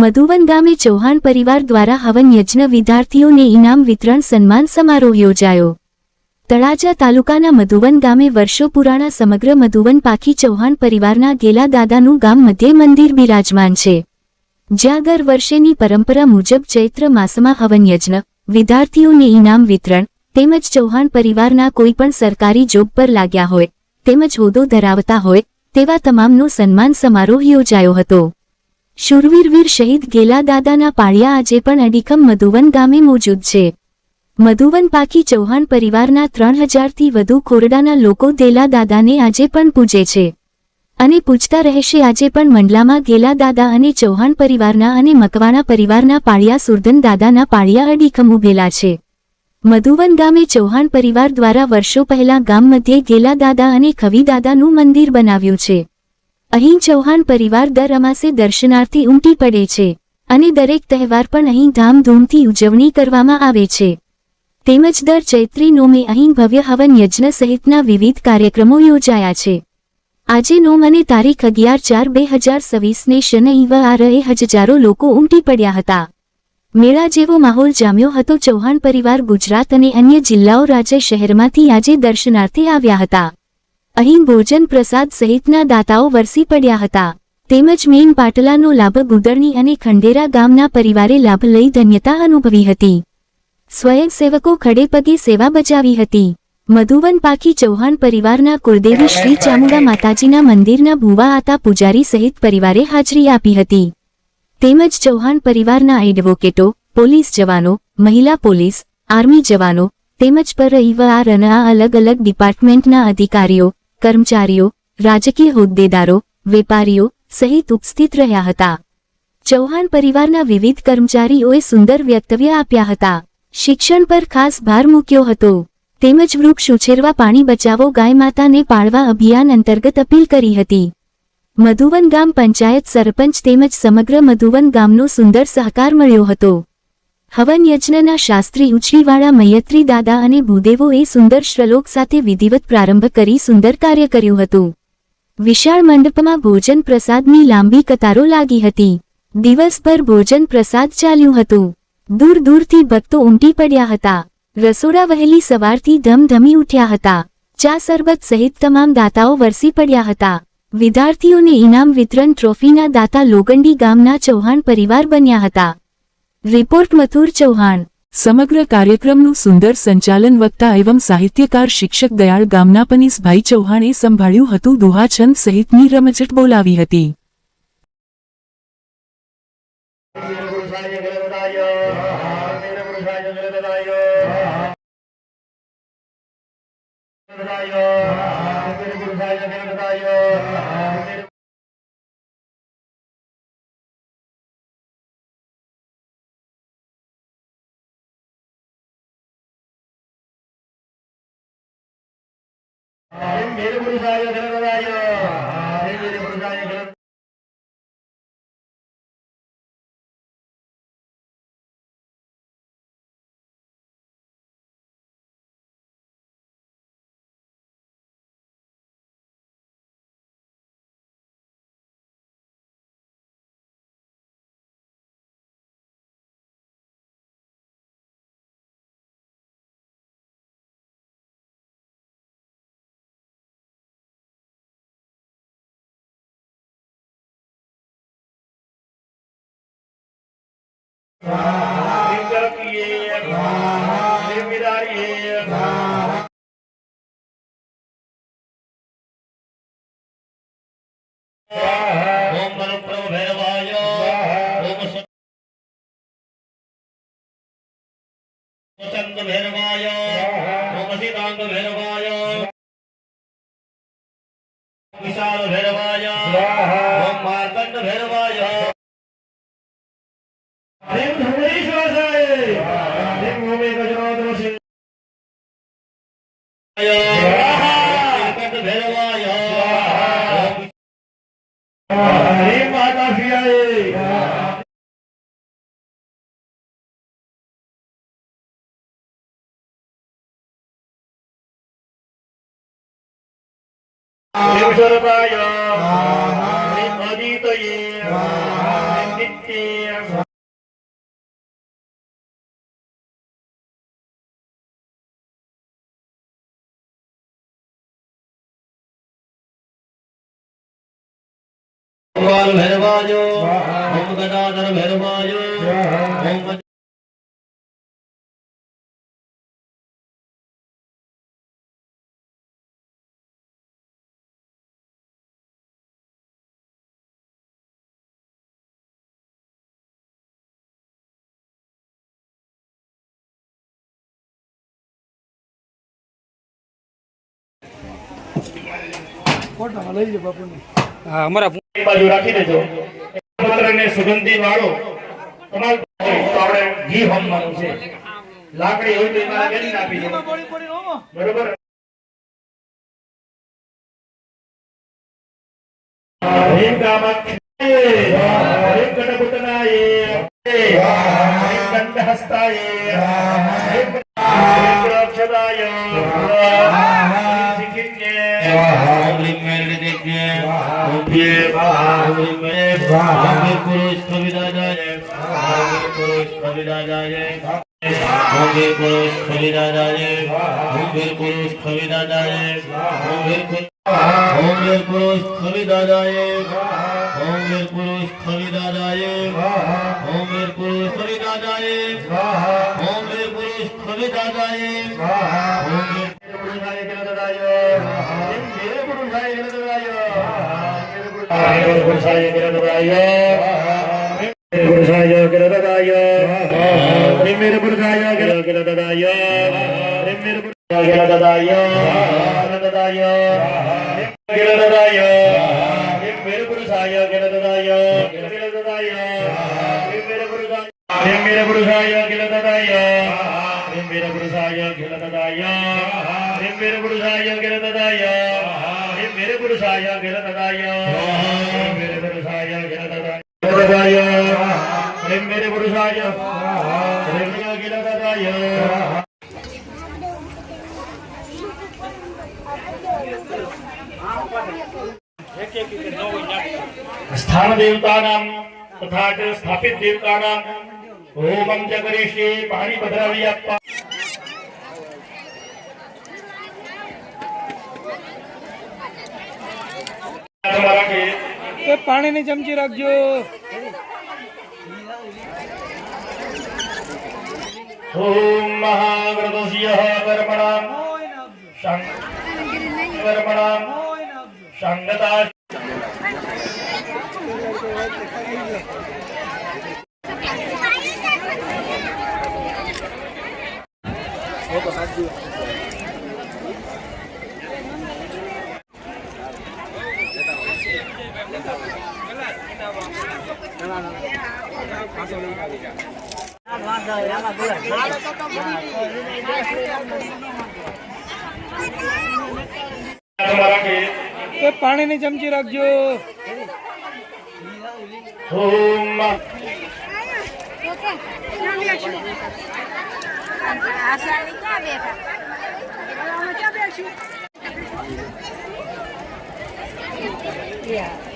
મધુવન ગામે ચૌહાણ પરિવાર દ્વારા હવન યજ્ઞ, વિદ્યાર્થીઓને ઇનામ વિતરણ, સન્માન સમારોહ યોજાયો। તળાજા તાલુકાના મધુવન ગામે વર્ષો પુરાણા સમગ્ર મધુવન પાખી ચૌહાણ પરિવારના ગેલા દાદાનું ગામ મધ્યે મંદિર બિરાજમાન છે, જ્યાં દર વર્ષેની પરંપરા મુજબ ચૈત્ર માસમાં હવન યજ્ઞ, વિદ્યાર્થીઓને ઇનામ વિતરણ તેમજ ચૌહાણ પરિવારના કોઈપણ સરકારી જોબ પર લાગ્યા હોય તેમજ હોદ્દો ધરાવતા હોય તેવા તમામનો સન્માન સમારોહ યોજાયો હતો। શૂરવીર વીર શહીદ ગેલા દાદાના પાળિયા આજે પણ અડીખમ મધુવન ગામે મોજૂદ છે। મધુવન પાખી ચૌહાણ પરિવારના 3000થી વધુ ખોરડાના લોકો ગેલા દાદાને આજે પણ પૂજે છે અને પૂજતા રહેશે। આજે પણ મંડલામાં ગેલા દાદા અને ચૌહાણ પરિવારના અને મકવાણા પરિવારના પાળિયા સુરધન દાદાના પાળિયા અડીખમ ઉભેલા છે। મધુવન ગામે ચૌહાણ પરિવાર દ્વારા વર્ષો પહેલા ગામ મધ્યે ગેલા દાદા અને ખવી દાદાનું મંદિર બનાવ્યું છે। અહીં ચૌહાણ પરિવાર દર અમાસે દર્શનાર્થી ઉમટી પડે છે અને દરેક તહેવાર પણ અહીં ધામધૂમથી ઉજવણી કરવામાં આવે છે। તેમજ દર ચૈત્રી નોમે અહીં ભવ્ય હવન યજ્ઞ સહિતના વિવિધ કાર્યક્રમો યોજાયા છે। આજે નોમ અને તારીખ 11/4/2026ને શનિવારે હજારો લોકો ઉમટી પડ્યા હતા। મેળા જેવો માહોલ જામ્યો હતો। ચૌહાણ પરિવાર ગુજરાત અને અન્ય જિલ્લાઓ, રાજ્ય, શહેરમાંથી આજે દર્શનાર્થે આવ્યા હતા। અહીં ભોજન પ્રસાદ સહિતના દાતાઓ વરસી પડ્યા હતા। તેમજ મેન પાટલાનો લાભ ગુદરણી અને ખંડેરા ગામના પરિવારે લાભ લઈ ધન્યતા અનુભવી હતી। સ્વયંસેવકો ખડેપગે સેવા બજાવી હતી। મધુવન પાખી ચૌહાણ પરિવારના કુળદેવી શ્રી ચામુંડા માતાજીના મંદિરના ભુવા આતા પૂજારી સહિત પરિવારે હાજરી આપી હતી। તેમજ ચૌહાણ પરિવારના એડવોકેટો, પોલીસ જવાનો, મહિલા પોલીસ, આર્મી જવાનો તેમજ પરિવારના અલગ અલગ ડિપાર્ટમેન્ટના અધિકારીઓ, કર્મચારીઓ, રાજકીય હોદ્દેદારો, વેપારીઓ સહિત ઉપસ્થિત રહ્યા હતા। ચૌહાણ પરિવારના વિવિધ કર્મચારીઓએ સુંદર વક્તવ્ય આપ્યા હતા। શિક્ષણ પર ખાસ ભાર મૂક્યો હતો તેમજ વૃક્ષ ઉછેરવા, પાણી બચાવો, ગાય માતાને પાળવા અભિયાન અંતર્ગત અપીલ કરી હતી। મધુવન ગામ પંચાયત સરપંચ તેમજ સમગ્ર મધુવન ગામનો સુંદર સહકાર મળ્યો હતો। હવન યજ્ઞના શાસ્ત્રી ઉછરીવાળા મૈયત્રી દાદા અને ભૂદેવોએ સુંદર શ્લોક સાથે વિધિવત પ્રારંભ કરી સુંદર કાર્ય કર્યું હતું। વિશાળ મંડપમાં ભોજન પ્રસાદની લાંબી કતારો લાગી હતી। દિવસભર ભોજન પ્રસાદ ચાલ્યું હતું। દૂર દૂરથી ભક્તો ઉમટી પડ્યા હતા। રસોડા વહેલી સવારથી ધમધમી ઉઠ્યા હતા। ચા સરબત સહિત તમામ દાતાઓ વરસી પડ્યા હતા। વિદ્યાર્થીઓને ઇનામ વિતરણ, ટ્રોફીના દાતા લોગંડી ગામના ચૌહાણ પરિવાર બન્યા હતા। રિપોર્ટ મથુર ચૌહાણ। સમગ્ર કાર્યક્રમનું સુંદર સંચાલન વક્તા એવં સાહિત્યકાર શિક્ષક દયાળ ગામના પનીસભાઈ ચૌહાણે સંભાળ્યું હતું। દુહાછંદ સહિતની રમઝટ બોલાવી હતી। विशाल भैरवाय ओम मार्कंड भैरवाय ह्रीं धुमरीश्वराय ह्रीं भूमि गजनोदरसे मार्कंड भैरवाय ह्रीं माता श्रियाय ह्रीं शरदाय ह्रीं अदितये ह्रीं शांति ओम भैरवाय ओम गदाधर भैरवाय ओम એક બાજુ રાખી દેજો મંત્રને સુગંધી વાળો તમારે તો આપણે ઘી હોમવાનું છે લાકડી હોય તો એમાં ગેડી આપી દો બરોબર હરિ કામાક્ષાય હરિ ગણપતનાય હરિ કંઠહસ્તાય હરિ પ્રાક્ષદાય स्थान देवतानां तथा च स्थापित देवतानां होमं च करिष्ये पाणी पधरावी अप्पा પાણીની ચમચી રાખજો ओम महागणपतस्य कर्मणां कर्मणां संगता પાણીની ચમચી રાખજો ओम Yeah.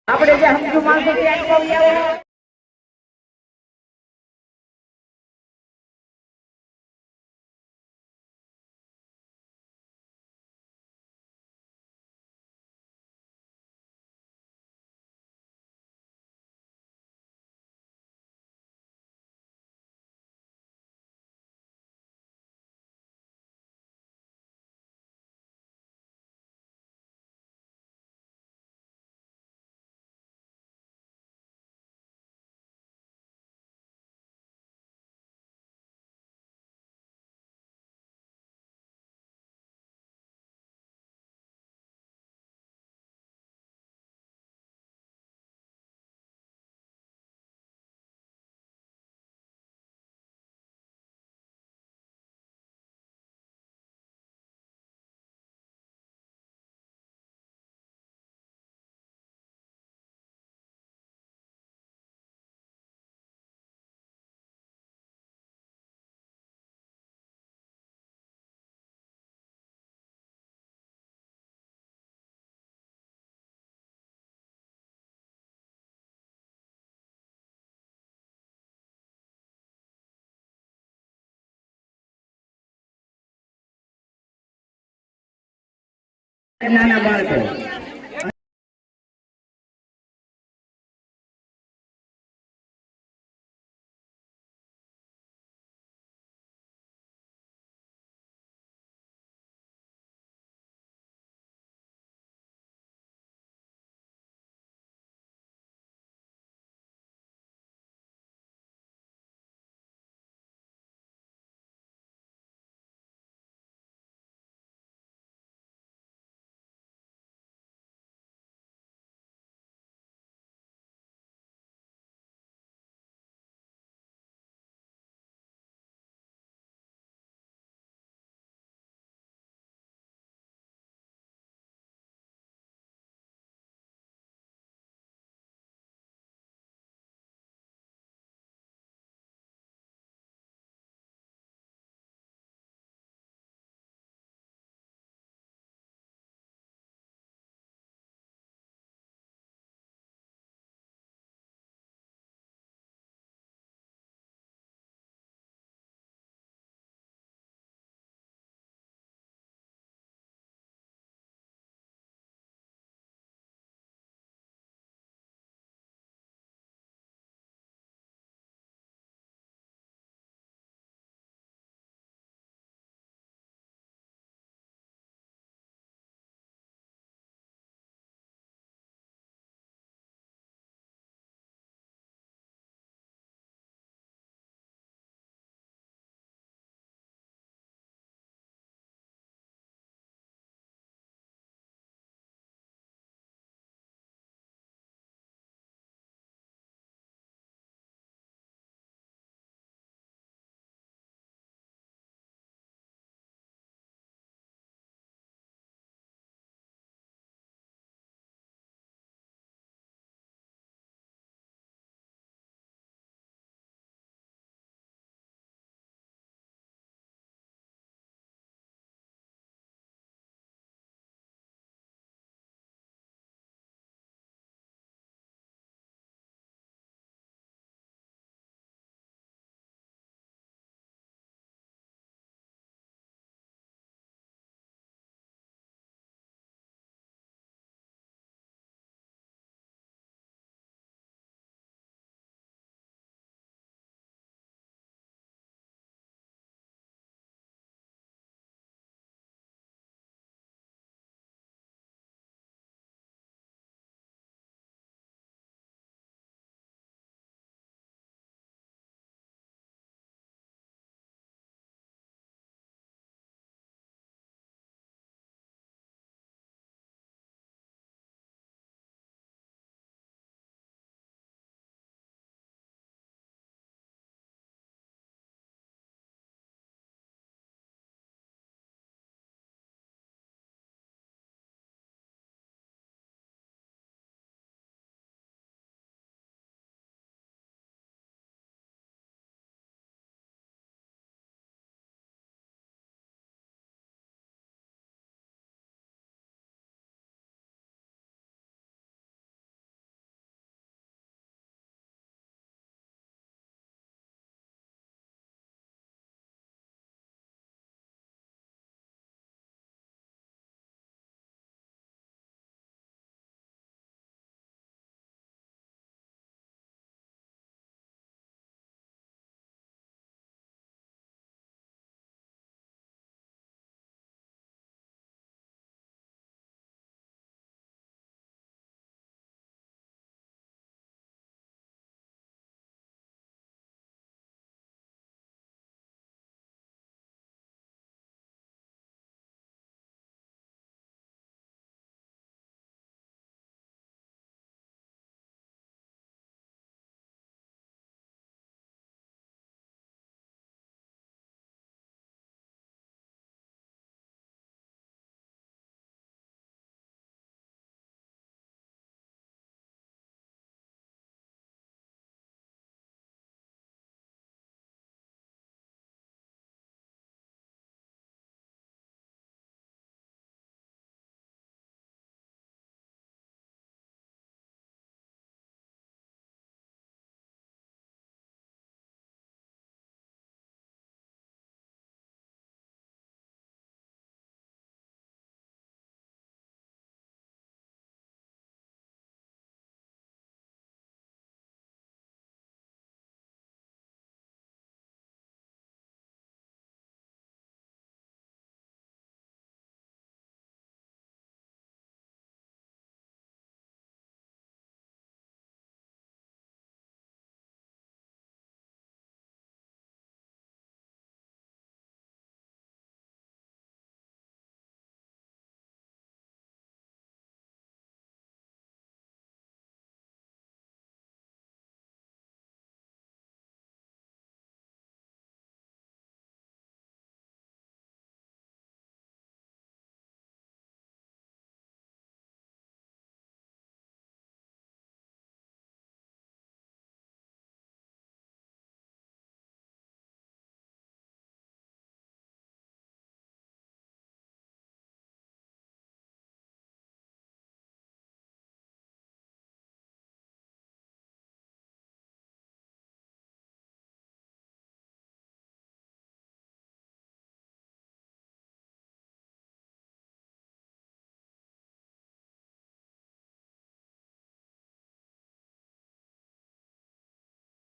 આપણે જે સમજુ માણસો ત્યાં આવો નાના બાળકો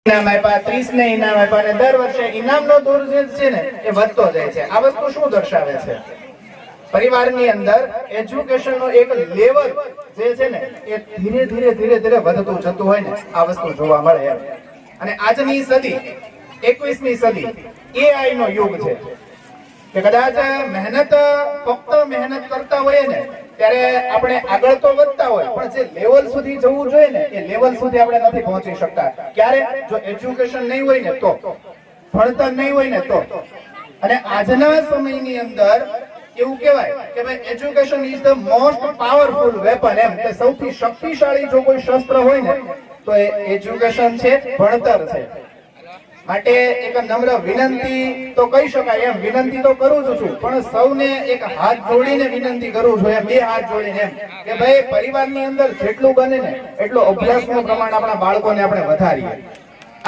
ઇનામ આપ્યા, 30 ને ઇનામ આપ્યા, અને દર વર્ષે ઇનામનો દોર જે છે ને એ વધતો જાય છે. આ વસ્તુ શું દર્શાવે છે? પરિવારની અંદર એજ્યુકેશનનો એક લેવલ જે છે ને એ ધીરે ધીરે વધતું જતું હોય ને આ વસ્તુ જોવા મળે એમ. અને આજની સદી 21મી સદી AI નો યુગ છે કે કદાચ ફક્ત મહેનત કરતા હોઈએ ને ત્યારે આપણે આગળ તો વધતા હોય પણ જે લેવલ સુધી જવું જોઈએ ને એ લેવલ સુધી આપણે નથી પહોંચી શકતા. ક્યારે? જો એજ્યુકેશન નહીં હોય ને તો, ભણતર નહીં હોય ને તો. અને આજના સમયની અંદર એવું કહેવાય કે ભાઈ education is the most powerful weapon, એમ કે સૌથી શક્તિશાળી જો કોઈ શસ્ત્ર હોય ને તો એ એજ્યુકેશન છે, ભણતર છે. માટે એક નમ્ર વિનંતી તો કહી શકાય એમ, વિનંતી તો કરું જ છું, પણ સૌને એક હાથ જોડીને વિનંતી કરું છું એમ, બે હાથ જોડીને એમ કે ભાઈ પરિવારની અંદર જેટલું બને ને એટલું અભ્યાસનું પ્રમાણ આપણા બાળકોને આપણે વધારીએ.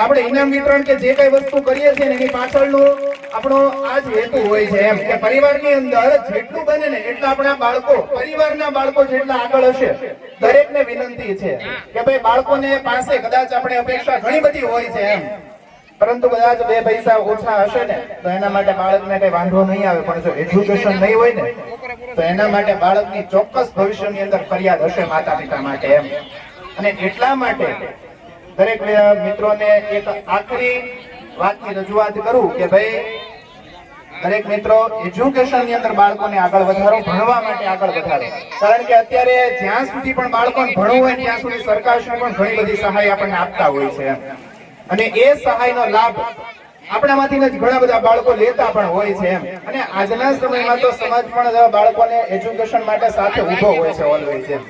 આપણે ઇનામ વિતરણ કે જે કઈ વસ્તુ કરીએ છીએ એની પાછળનો આપણો આ જ હેતુ હોય છે એમ કે પરિવારની અંદર જેટલું બને ને એટલા આપણા બાળકો, પરિવારના બાળકો જેટલા આગળ હશે. દરેકને વિનંતી છે કે ભાઈ બાળકોને પાસે કદાચ આપણે અપેક્ષા ઘણી બધી હોય છે એમ, પરંતુ કદાચ 2 પૈસા ઓછા હશે ને તો એના માટે બાળકને કઈ વાંધો નહીં આવે, પણ જો એજ્યુકેશન નહીં હોય ને તો એના માટે બાળકની ચોક્કસ ભવિષ્યની અંદર ફરિયાદ હશે માતા પિતા માટે એમ. અને એટલા માટે દરેક મિત્રોને એક આખરી વાતની રજૂઆત કરું કે ભાઈ દરેક મિત્રો એજ્યુકેશનની અંદર બાળકોને આગળ વધારો, ભણવા માટે આગળ વધારો. કારણ કે અત્યારે જ્યાં સુધી પણ બાળકોને ભણવું હોય ત્યાં સુધી સરકારશ્રી પણ ઘણી બધી સહાય આપણને આપતા હોય છે એમ. અને એ સહાયનો લાભ આપણામાંથી જ ઘણા બધા બાળકો લેતા પણ હોય છે એમ. અને આજના સમયમાં તો સમાજ પણ બાળકોને એજ્યુકેશન માટે સાથે ઊભો હોય છે ઓલવેઝ એમ.